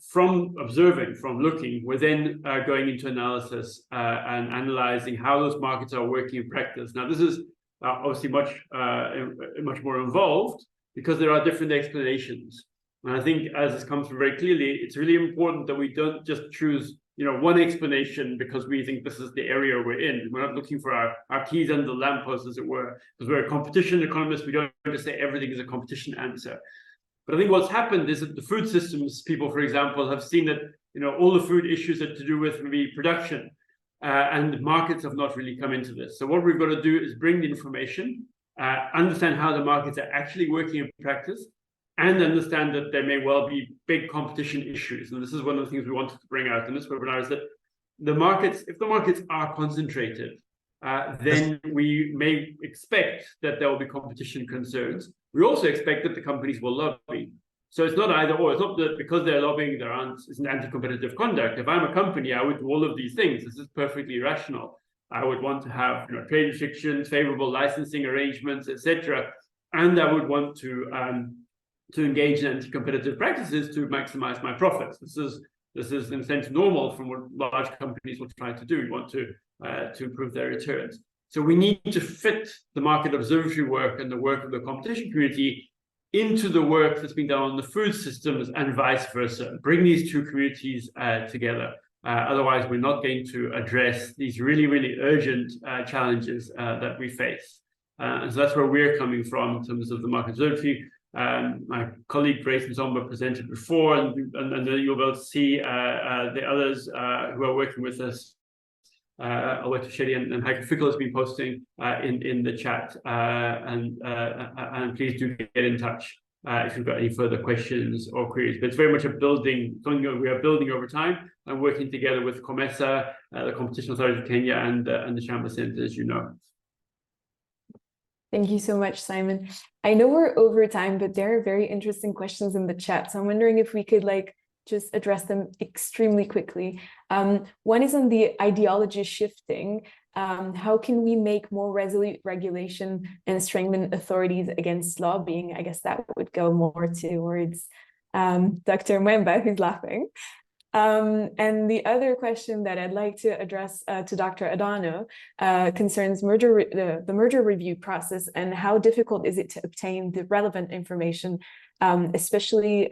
Speaker 2: from observing, from looking, we're then going into analysis and analyzing how those markets are working in practice. Now, this is obviously much more involved because there are different explanations. And I think, as this comes through very clearly, it's really important that we don't just choose one explanation because we think this is the area we're in. We're not looking for our keys under the lamppost, as it were, because we're a competition economist. We don't just say everything is a competition answer. But I think what's happened is that the food systems people, for example, have seen that all the food issues are to do with maybe production, and markets have not really come into this. So what we've got to do is bring the information, understand how the markets are actually working in practice, and understand that there may well be big competition issues. And this is one of the things we wanted to bring out in this webinar, is that the markets, if the markets are concentrated, then we may expect that there will be competition concerns. We also expect that the companies will lobby. So it's not either or. It's not that because they're lobbying, isn't anti-competitive conduct. If I'm a company, I would do all of these things. This is perfectly rational. I would want to have trade restrictions, favorable licensing arrangements, etc. And I would want to engage in anti-competitive practices to maximize my profits. This is in a sense normal from what large companies will try to do. You want to improve their returns. So we need to fit the market observatory work and the work of the competition community into the work that's being done on the food systems and vice versa. Bring these two communities together. Otherwise, we're not going to address these really, really urgent challenges that we face. And so that's where we're coming from in terms of the market observatory. My colleague Grace Mzomba presented before, and you'll be able to see the others who are working with us. Alberto Sheri and Heike Fickel has been posting in the chat, and please do get in touch if you've got any further questions or queries. But it's very much something that we are building over time and working together with COMESA, the Competition Authority of Kenya, and the Chamber Centre, as you know.
Speaker 1: Thank you so much, Simon. I know we're over time, but there are very interesting questions in the chat. So I'm wondering if we could just address them extremely quickly. One is on the ideology shifting. How can we make more resolute regulation and strengthen authorities against lobbying? I guess that would go more towards Dr. Mwemba, who's laughing. And the other question that I'd like to address to Dr. Adano concerns the merger review process, and how difficult is it to obtain the relevant information, especially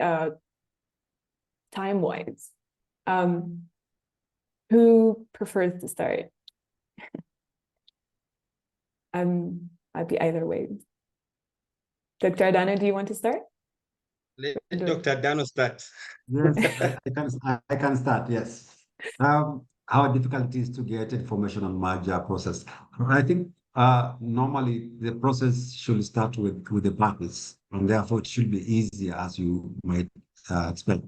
Speaker 1: time-wise. Who prefers to start? I'd be either way. Dr. Adano, do you want to start?
Speaker 3: Let Dr. Adano start.
Speaker 4: Yes, I can start, yes. How difficult it is to get information on merger process. I think normally the process should start with the parties, and therefore it should be easier, as you might expect.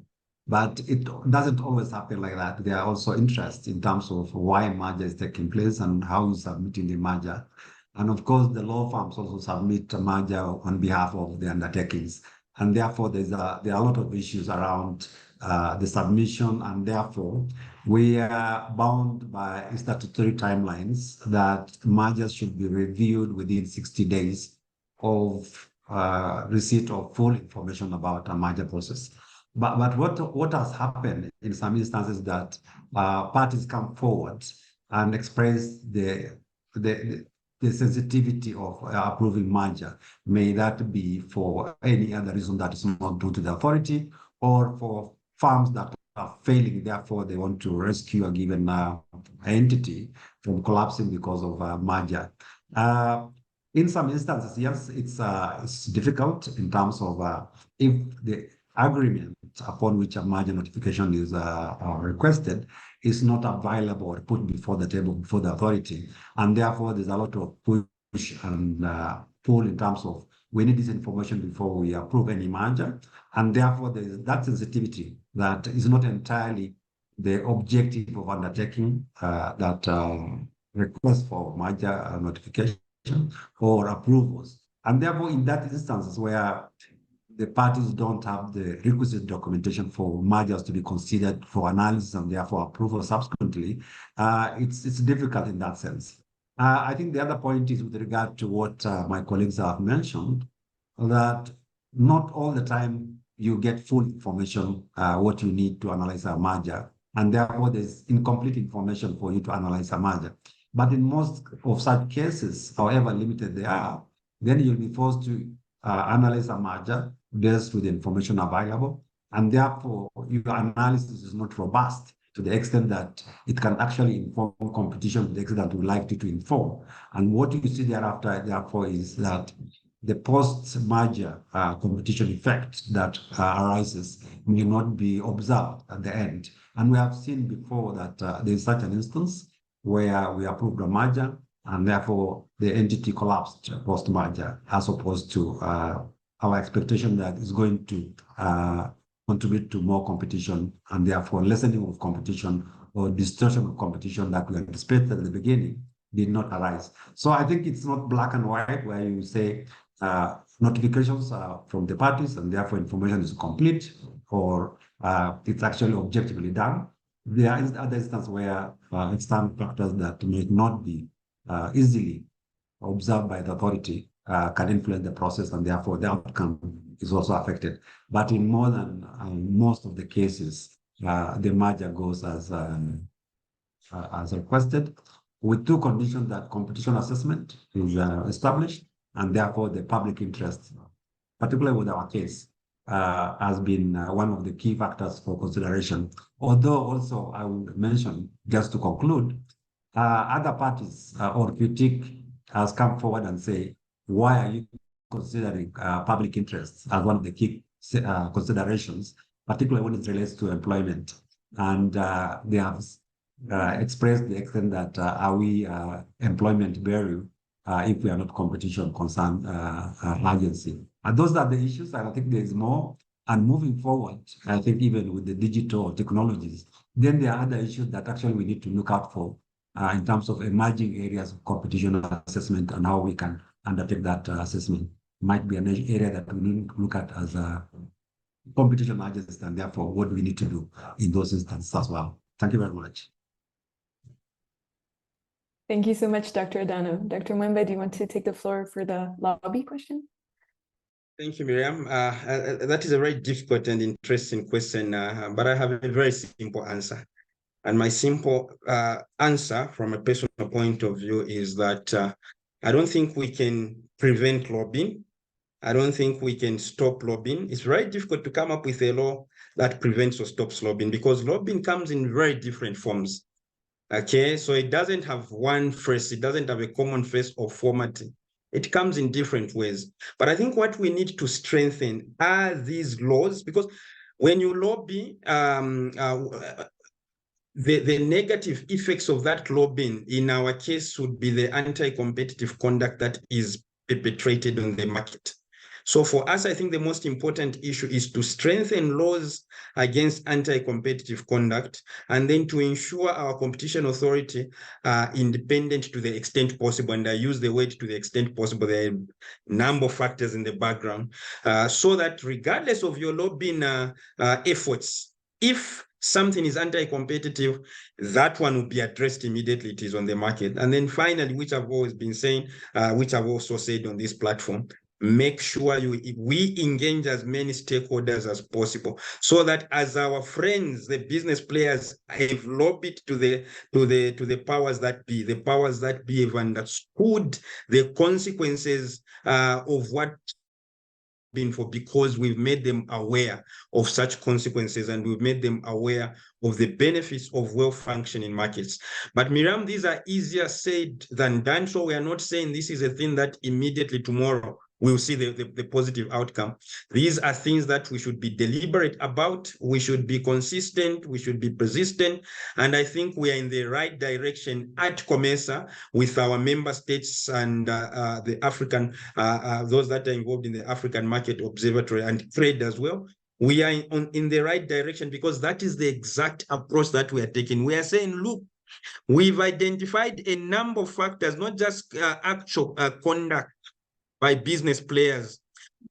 Speaker 4: But it doesn't always happen like that. There are also interests in terms of why merger is taking place and how you submit in the merger. And of course, the law firms also submit a merger on behalf of the undertakings. And therefore, there are a lot of issues around the submission, and therefore, we are bound by statutory timelines that mergers should be reviewed within 60 days of receipt of full information about a merger process. But what has happened in some instances that parties come forward and express the sensitivity of approving merger. May that be for any other reason that is not due to the authority, or for firms that are failing, therefore they want to rescue a given entity from collapsing because of merger. In some instances, yes, it's difficult in terms of if the agreement upon which a merger notification is requested is not available or put before the table, before the authority. And therefore, there's a lot of push and pull in terms of we need this information before we approve any merger. And therefore, there's that sensitivity that is not entirely the objective of undertaking that request for merger notification or approvals. And therefore, in that instances where the parties don't have the requisite documentation for mergers to be considered for analysis and therefore approval subsequently, it's difficult in that sense. I think the other point is with regard to what my colleagues have mentioned, that not all the time you get full information what you need to analyze a merger, and therefore there's incomplete information for you to analyze a merger. But in most of such cases, however limited they are, then you'll be forced to analyze a merger based with the information available, and therefore your analysis is not robust to the extent that it can actually inform competition to the extent that we like to inform. And what you see thereafter, therefore, is that the post-merger competition effect that arises may not be observed at the end. And we have seen before that there is such an instance where we approved a merger and therefore the entity collapsed post-merger as opposed to our expectation that is going to contribute to more competition and therefore lessening of competition or distortion of competition that we anticipated at the beginning did not arise. So I think it's not black and white where you say notifications from the parties and therefore information is complete or it's actually objectively done. There are other instances where external factors that may not be easily observed by the authority can influence the process and therefore the outcome is also affected. But in more than most of the cases, the merger goes as requested, with two conditions: that competition assessment is established and therefore the public interest, particularly with our case, has been one of the key factors for consideration. Although also I would mention, just to conclude, other parties or critique has come forward and say, why are you considering public interest as one of the key considerations, particularly when it relates to employment? And they have expressed the extent that are we employment barrier if we are not competition concerned agency. And those are the issues, and I think there is more. And moving forward, I think even with the digital technologies, then there are other issues that actually we need to look out for in terms of emerging areas of competition assessment and how we can undertake that assessment. Might be an area that we need to look at as a competition agency, and therefore what we need to do in those instances as well. Thank you very much.
Speaker 1: Thank you so much, Dr. Adano. Dr. Mwemba, do you want to take the floor for the lobby question?
Speaker 3: Thank you, Miriam. That is a very difficult and interesting question, but I have a very simple answer. And my simple answer from a personal point of view is that I don't think we can prevent lobbying. I don't think we can stop lobbying. It's very difficult to come up with a law that prevents or stops lobbying because lobbying comes in very different forms. Okay, so it doesn't have one face, it doesn't have a common face or format. It comes in different ways. But I think what we need to strengthen are these laws, because when you lobby, the negative effects of that lobbying in our case would be the anti-competitive conduct that is perpetrated on the market. So for us, I think the most important issue is to strengthen laws against anti-competitive conduct, and then to ensure our competition authority are independent to the extent possible. And I use the word to the extent possible. There are a number of factors in the background, so that regardless of your lobbying efforts, if something is anti-competitive, that one will be addressed immediately. It is on the market. And then finally, which I've always been saying, which I've also said on this platform, make sure we engage as many stakeholders as possible, so that as our friends, the business players, have lobbied to the powers that be. The powers that be have understood the consequences of what been for, because we've made them aware of such consequences and we've made them aware of the benefits of well-functioning markets. But Miriam, these are easier said than done. So we are not saying this is a thing that immediately tomorrow we'll see the positive outcome. These are things that we should be deliberate about. We should be consistent. We should be persistent. And I think we are in the right direction at COMESA with our member states and the African, those that are involved in the African Market Observatory and trade as well. We are in the right direction, because that is the exact approach that we are taking. We are saying, look, we've identified a number of factors, not just actual conduct by business players,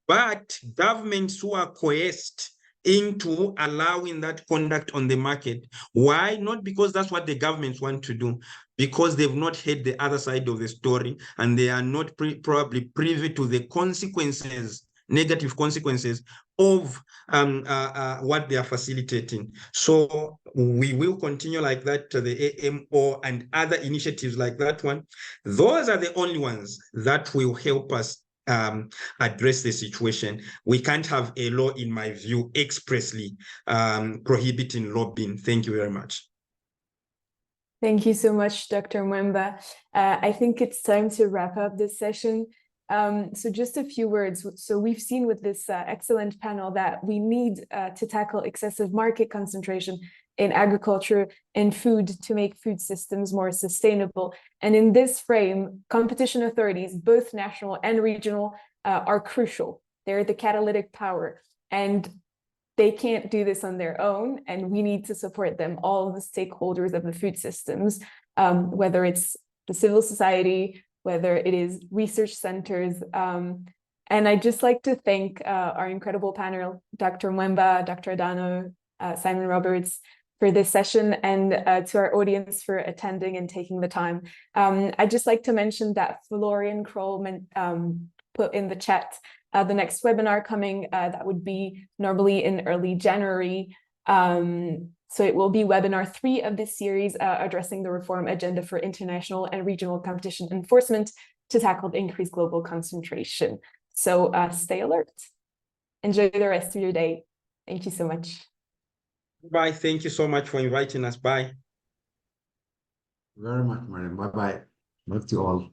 Speaker 3: but governments who are coerced into allowing that conduct on the market. Why? Not because that's what the governments want to do, because they've not heard the other side of the story, and they are not probably privy to the consequences, negative consequences of what they are facilitating. So we will continue like that to the AMO and other initiatives like that one. Those are the only ones that will help us address the situation. We can't have a law, in my view, expressly prohibiting lobbying. Thank you very much.
Speaker 1: Thank you so much, Dr. Mwemba. I think it's time to wrap up this session. So just a few words. So we've seen with this excellent panel that we need to tackle excessive market concentration in agriculture and food to make food systems more sustainable. And in this frame, competition authorities, both national and regional, are crucial. They're the catalytic power, and they can't do this on their own, and we need to support them, all of the stakeholders of the food systems, whether it's the civil society, whether it is research centers. And I'd just like to thank our incredible panel, Dr. Mwemba, Dr. Adano, Simon Roberts, for this session, and to our audience for attending and taking the time. I'd just like to mention that Florian Kroll put in the chat the next webinar coming, that would be normally in early January. So it will be webinar 3 of this series, addressing the reform agenda for international and regional competition enforcement to tackle the increased global concentration. So stay alert. Enjoy the rest of your day. Thank you so much.
Speaker 3: Bye. Thank you so much for inviting us. Bye.
Speaker 4: Very much, Mariam. Bye-bye. Love to all.